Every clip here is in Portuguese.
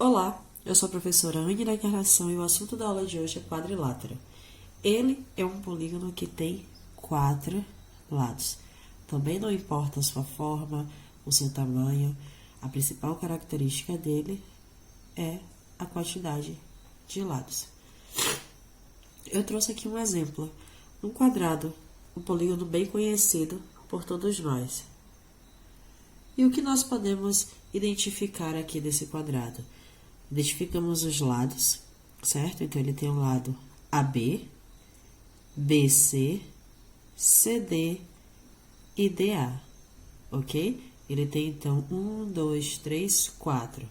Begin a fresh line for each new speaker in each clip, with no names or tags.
Olá, eu sou a professora Anne da Encarnação e o assunto da aula de hoje é quadrilátero. Ele é um polígono que tem 4 lados. Também não importa a sua forma, o seu tamanho, a principal característica dele é a quantidade de lados. Eu trouxe aqui um exemplo. Um quadrado, um polígono bem conhecido por todos nós. E o que nós podemos identificar aqui desse quadrado? Identificamos os lados, certo? Então, ele tem o lado AB, BC, CD e DA, ok? Ele tem, então, 1, 2, 3, 4.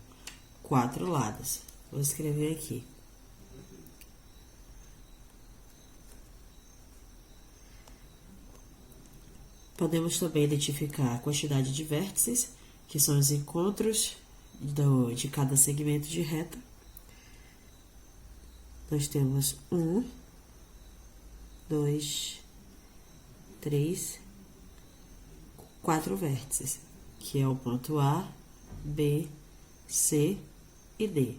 4 lados. Vou escrever aqui. Podemos também identificar a quantidade de vértices, que são os encontros de cada segmento de reta. Nós temos 1, 2, 3, 4 vértices, que é o ponto A, B, C e D.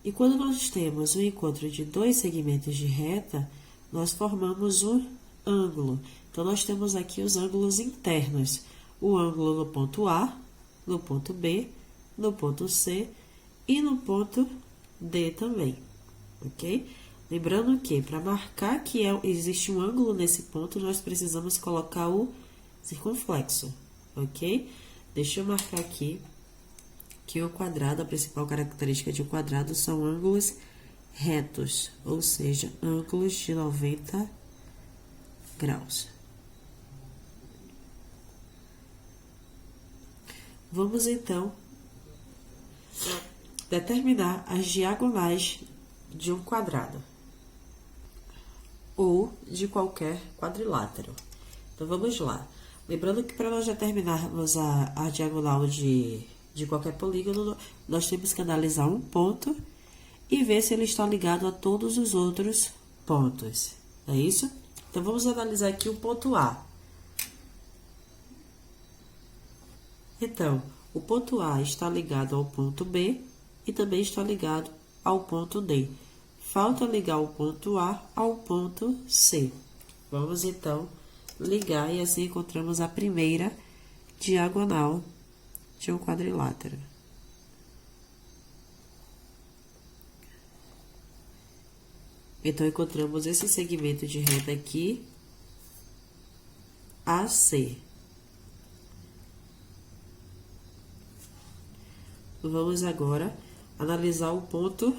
E quando nós temos o encontro de dois segmentos de reta, nós formamos um ângulo. Então, nós temos aqui os ângulos internos. O ângulo no ponto A, no ponto B, no ponto C e no ponto D também, ok? Lembrando que, para marcar que existe um ângulo nesse ponto, nós precisamos colocar o circunflexo, ok? Deixa eu marcar aqui que o quadrado, a principal característica de um quadrado são ângulos retos, ou seja, ângulos de 90 graus. Vamos, então, determinar as diagonais de um quadrado ou de qualquer quadrilátero. Então, vamos lá. Lembrando que para nós determinarmos a diagonal de qualquer polígono, nós temos que analisar um ponto e ver se ele está ligado a todos os outros pontos. É isso? Então, vamos analisar aqui o ponto A. Então, o ponto A está ligado ao ponto B e também está ligado ao ponto D. Falta ligar o ponto A ao ponto C. Vamos, então, ligar e assim encontramos a primeira diagonal de um quadrilátero. Então, encontramos esse segmento de reta aqui, AC. Vamos agora analisar o ponto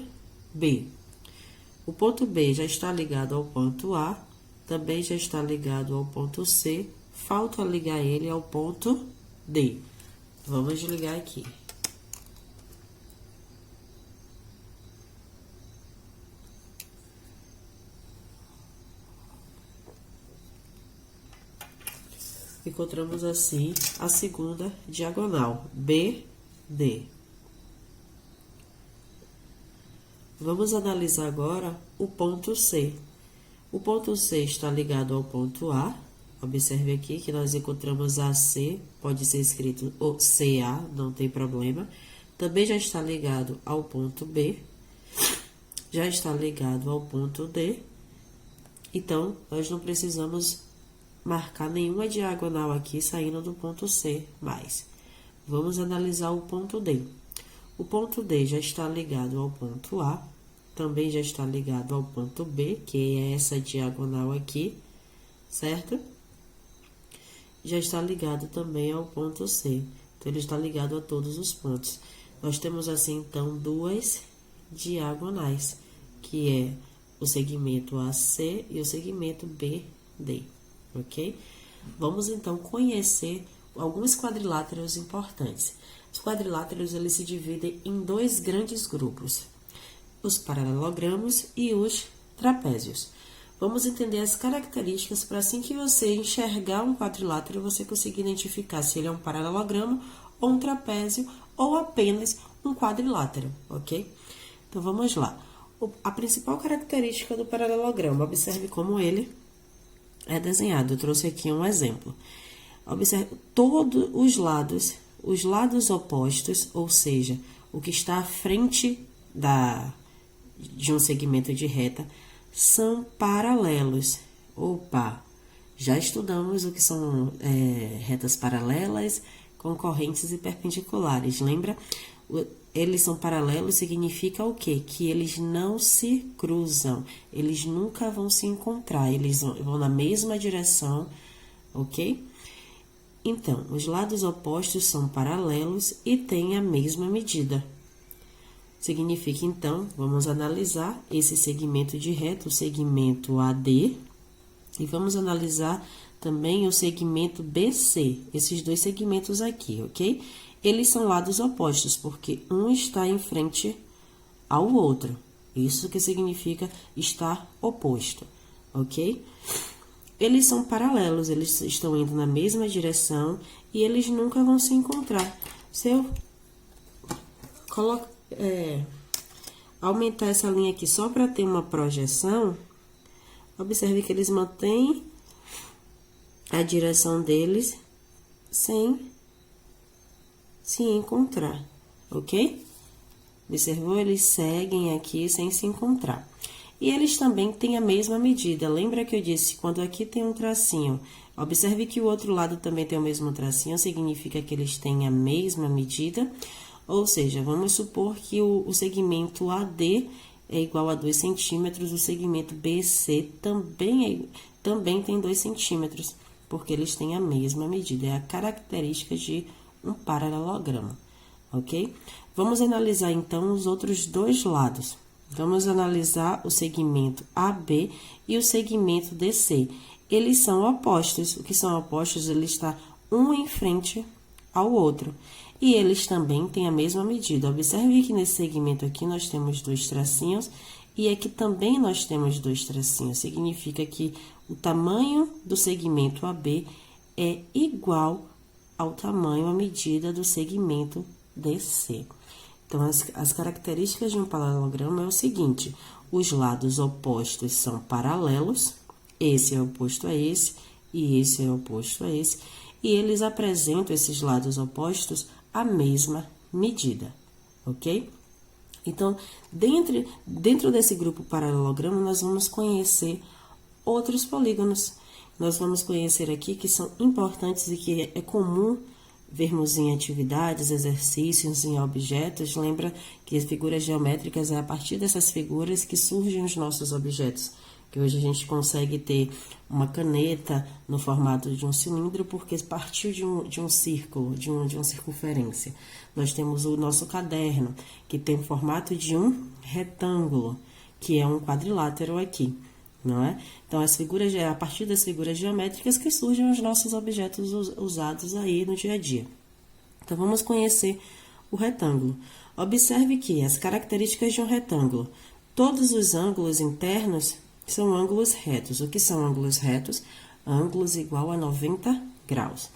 B. O ponto B já está ligado ao ponto A, também já está ligado ao ponto C, falta ligar ele ao ponto D. Vamos ligar aqui. Encontramos assim a segunda diagonal, BD. Vamos analisar agora o ponto C. O ponto C está ligado ao ponto A. Observe aqui que nós encontramos AC, pode ser escrito CA, não tem problema. Também já está ligado ao ponto B, já está ligado ao ponto D. Então, nós não precisamos marcar nenhuma diagonal aqui saindo do ponto C mais. Vamos analisar o ponto D. O ponto D já está ligado ao ponto A, também já está ligado ao ponto B, que é essa diagonal aqui, certo? Já está ligado também ao ponto C. Então, ele está ligado a todos os pontos. Nós temos, assim, então, duas diagonais, que é o segmento AC e o segmento BD, ok? Vamos, então, conhecer alguns quadriláteros importantes. Os quadriláteros, eles se dividem em dois grandes grupos, os paralelogramos e os trapézios. Vamos entender as características para assim que você enxergar um quadrilátero, você conseguir identificar se ele é um paralelogramo ou um trapézio ou apenas um quadrilátero, ok? Então, vamos lá. A principal característica do paralelogramo, observe como ele é desenhado. Eu trouxe aqui um exemplo. Observe todos os lados opostos, ou seja, o que está à frente de um segmento de reta, são paralelos. Opa! Já estudamos o que são retas paralelas, concorrentes e perpendiculares. Lembra? Eles são paralelos significa o quê? Que eles não se cruzam. Eles nunca vão se encontrar. Eles vão na mesma direção, ok? Então, os lados opostos são paralelos e têm a mesma medida. Significa, então, vamos analisar esse segmento de reta, o segmento AD, e vamos analisar também o segmento BC, esses dois segmentos aqui, ok? Eles são lados opostos, porque um está em frente ao outro. Isso que significa estar oposto, ok? Eles são paralelos, eles estão indo na mesma direção e eles nunca vão se encontrar. Se eu aumentar essa linha aqui só para ter uma projeção, observe que eles mantêm a direção deles sem se encontrar, ok? Observou? Eles seguem aqui sem se encontrar. E eles também têm a mesma medida. Lembra que eu disse, quando aqui tem um tracinho, observe que o outro lado também tem o mesmo tracinho, significa que eles têm a mesma medida. Ou seja, vamos supor que o segmento AD é igual a 2 centímetros, o segmento BC também tem 2 centímetros, porque eles têm a mesma medida. É a característica de um paralelogramo, ok? Vamos analisar, então, os outros dois lados. Vamos analisar o segmento AB e o segmento DC. Eles são opostos. O que são opostos? Eles estão um em frente ao outro. E eles também têm a mesma medida. Observe que nesse segmento aqui nós temos 2 tracinhos e aqui também nós temos 2 tracinhos. Significa que o tamanho do segmento AB é igual ao tamanho, à medida do segmento DC. Então, as características de um paralelogramo é o seguinte: os lados opostos são paralelos, esse é oposto a esse, e esse é oposto a esse, e eles apresentam esses lados opostos a mesma medida, ok? Então, dentro desse grupo paralelogramo, nós vamos conhecer outros polígonos. Nós vamos conhecer aqui que são importantes e que é comum vermos em atividades, exercícios, em objetos. Lembra que as figuras geométricas é a partir dessas figuras que surgem os nossos objetos. Que hoje a gente consegue ter uma caneta no formato de um cilindro porque partiu de um círculo, de uma circunferência. Nós temos o nosso caderno, que tem o formato de um retângulo, que é um quadrilátero aqui, não é? Então, a partir das figuras geométricas que surgem os nossos objetos usados aí no dia a dia. Então, vamos conhecer o retângulo. Observe que as características de um retângulo, todos os ângulos internos são ângulos retos. O que são ângulos retos? Ângulos igual a 90 graus.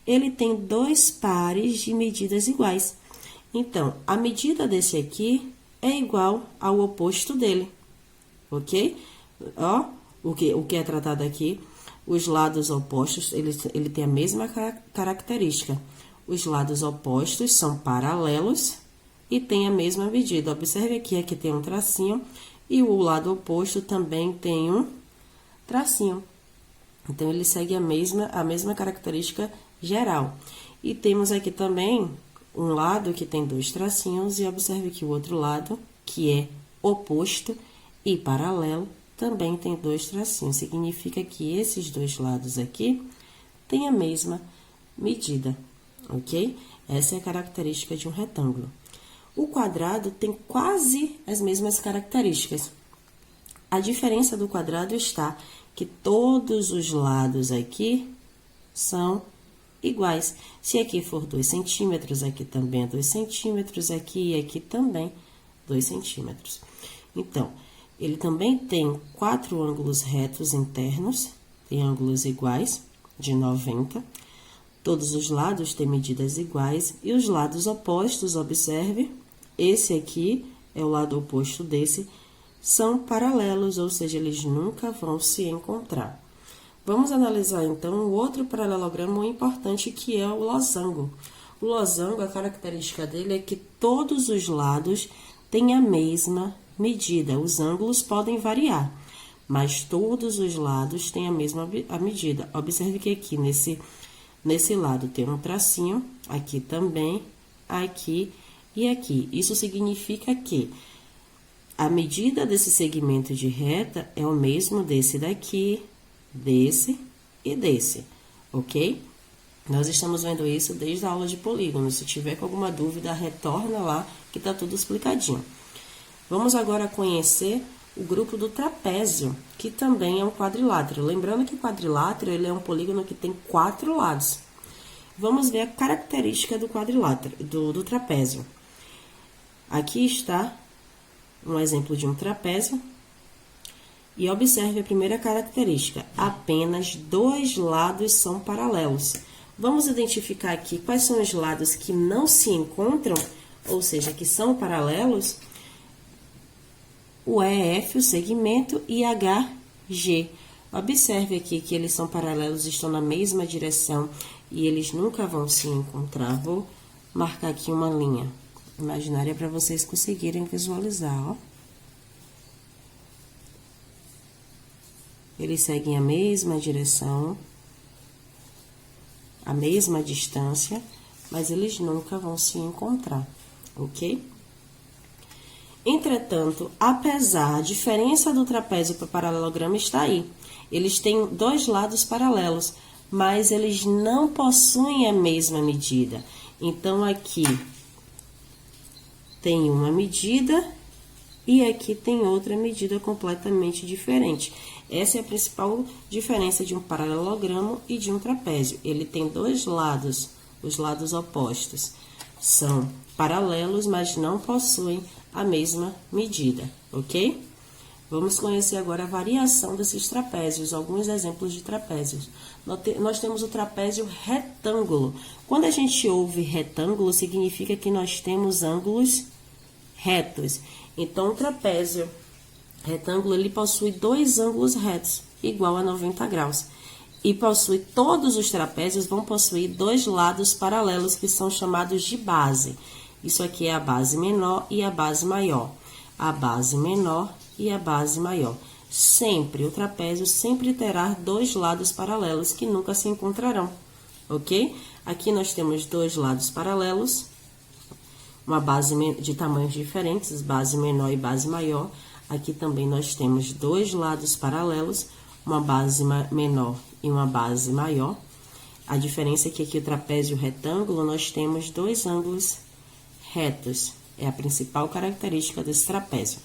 Ele tem 2 pares de medidas iguais. Então, a medida desse aqui é igual ao oposto dele, ok? Ó, o que é tratado aqui, os lados opostos, ele tem a mesma característica. Os lados opostos são paralelos e têm a mesma medida. Observe aqui tem um tracinho e o lado oposto também tem um tracinho. Então, ele segue a mesma característica geral. E temos aqui também um lado que tem 2 tracinhos e observe que o outro lado, que é oposto e paralelo, também tem 2 tracinhos. Significa que esses 2 lados aqui têm a mesma medida, ok? Essa é a característica de um retângulo. O quadrado tem quase as mesmas características. A diferença do quadrado está que todos os lados aqui são iguais. Se aqui for 2 centímetros, aqui também é 2 centímetros, aqui e aqui também 2 centímetros. Então, ele também tem 4 ângulos retos internos, tem ângulos iguais, de 90. Todos os lados têm medidas iguais e os lados opostos, observe, esse aqui é o lado oposto desse, são paralelos, ou seja, eles nunca vão se encontrar. Vamos analisar, então, o outro paralelogramo importante, que é o losango. O losango, a característica dele é que todos os lados têm a mesma medida. Os ângulos podem variar, mas todos os lados têm a mesma medida. Observe que aqui, nesse lado, tem um tracinho, aqui também, aqui e aqui. Isso significa que a medida desse segmento de reta é o mesmo desse daqui, desse e desse, ok? Nós estamos vendo isso desde a aula de polígono. Se tiver com alguma dúvida, retorna lá que tá tudo explicadinho. Vamos agora conhecer o grupo do trapézio, que também é um quadrilátero. Lembrando que o quadrilátero, ele é um polígono que tem 4 lados. Vamos ver a característica do quadrilátero, do trapézio. Aqui está um exemplo de um trapézio. E observe a primeira característica, apenas 2 lados são paralelos. Vamos identificar aqui quais são os lados que não se encontram, ou seja, que são paralelos. O EF, o segmento, e HG. Observe aqui que eles são paralelos, estão na mesma direção e eles nunca vão se encontrar. Vou marcar aqui uma linha imaginária para vocês conseguirem visualizar, ó. Eles seguem a mesma direção, a mesma distância, mas eles nunca vão se encontrar, ok? Entretanto, apesar, a diferença do trapézio para o paralelogramo está aí. Eles têm 2 lados paralelos, mas eles não possuem a mesma medida. Então, aqui tem uma medida e aqui tem outra medida completamente diferente. Essa é a principal diferença de um paralelogramo e de um trapézio. Ele tem 2 lados, os lados opostos. São paralelos, mas não possuem a mesma medida, ok? Vamos conhecer agora a variação desses trapézios, alguns exemplos de trapézios. Nós temos o trapézio retângulo. Quando a gente ouve retângulo, significa que nós temos ângulos retos. Então, o trapézio retângulo, ele possui 2 ângulos retos, igual a 90 graus. E todos os trapézios vão possuir 2 lados paralelos, que são chamados de base. Isso aqui é a base menor e a base maior. A base menor e a base maior. Sempre, o trapézio sempre terá 2 lados paralelos, que nunca se encontrarão, ok? Aqui nós temos 2 lados paralelos, uma base de tamanhos diferentes, base menor e base maior. Aqui também nós temos 2 lados paralelos, uma base menor e uma base maior. A diferença é que aqui o trapézio retângulo nós temos 2 ângulos retos. É a principal característica desse trapézio.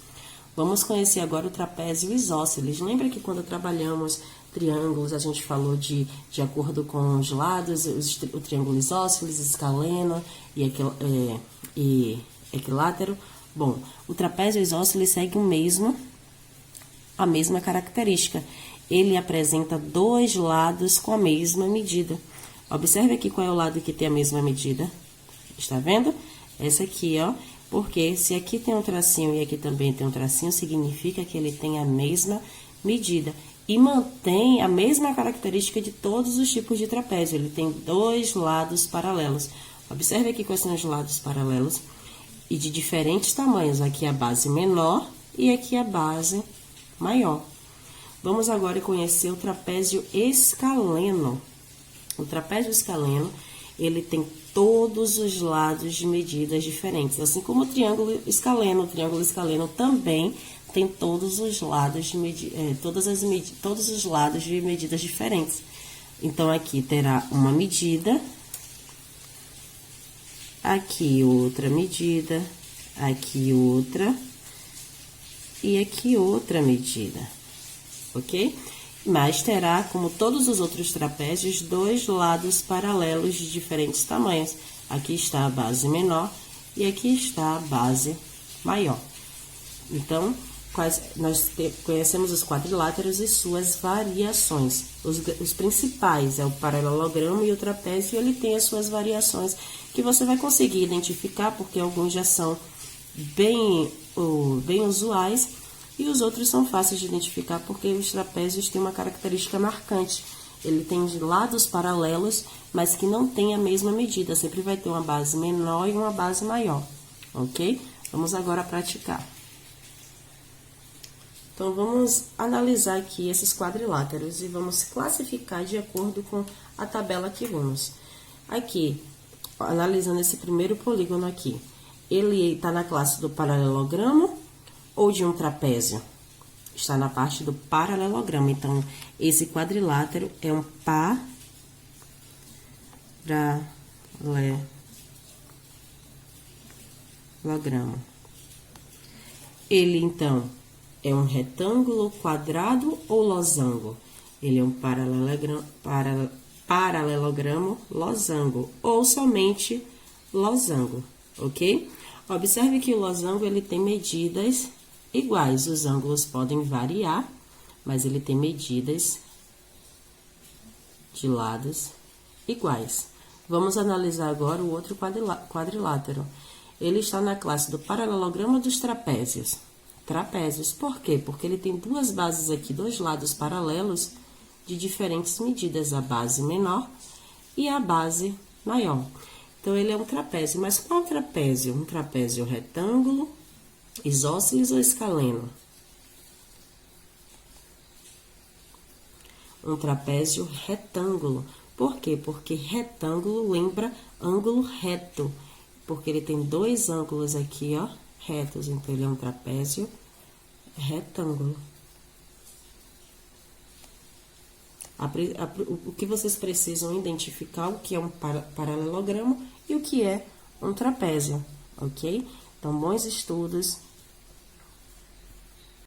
Vamos conhecer agora o trapézio isósceles. Lembra que quando trabalhamos triângulos, a gente falou de acordo com os lados, o triângulo isósceles, escaleno e equilátero? Bom, o trapézio isósceles segue a mesma característica. Ele apresenta 2 lados com a mesma medida. Observe aqui qual é o lado que tem a mesma medida. Está vendo? Essa aqui, ó. Porque se aqui tem um tracinho e aqui também tem um tracinho, significa que ele tem a mesma medida. E mantém a mesma característica de todos os tipos de trapézio. Ele tem 2 lados paralelos. Observe aqui quais são os lados paralelos. E de diferentes tamanhos. Aqui a base menor e aqui a base maior. Vamos agora conhecer o trapézio escaleno. O trapézio escaleno, ele tem todos os lados de medidas diferentes, assim como o triângulo escaleno. O triângulo escaleno também tem todos os lados todos os lados de medidas diferentes. Então, aqui terá uma medida, aqui outra medida, aqui outra e aqui outra medida, ok? Mas terá, como todos os outros trapézios, 2 lados paralelos de diferentes tamanhos. Aqui está a base menor e aqui está a base maior. Então, nós conhecemos os quadriláteros e suas variações. Os principais é o paralelogramo e o trapézio, ele tem as suas variações, que você vai conseguir identificar, porque alguns já são bem usuais, E os outros são fáceis de identificar porque os trapézios têm uma característica marcante. Ele tem lados paralelos, mas que não tem a mesma medida. Sempre vai ter uma base menor e uma base maior, ok? Vamos agora praticar. Então, vamos analisar aqui esses quadriláteros e vamos classificar de acordo com a tabela que vimos. Aqui, analisando esse primeiro polígono aqui, ele está na classe do paralelogramo ou de um trapézio? Está na parte do paralelogramo. Então, esse quadrilátero é um paralelogramo. Ele, então, é um retângulo, quadrado ou losango? Ele é um paralelogramo losango ou somente losango, ok? Observe que o losango ele tem medidas iguais. Os ângulos podem variar, mas ele tem medidas de lados iguais. Vamos analisar agora o outro quadrilátero. Ele está na classe do paralelogramo dos trapézios. Trapézios, por quê? Porque ele tem duas bases aqui, dois lados paralelos de diferentes medidas, a base menor e a base maior. Então, ele é um trapézio. Mas qual trapézio? Um trapézio retângulo, isósceles ou escaleno? Um trapézio retângulo. Por quê? Porque retângulo lembra ângulo reto. Porque ele tem dois ângulos aqui, ó, retos. Então, ele é um trapézio retângulo. O que vocês precisam identificar o que é um paralelogramo e o que é um trapézio, ok? Então, bons estudos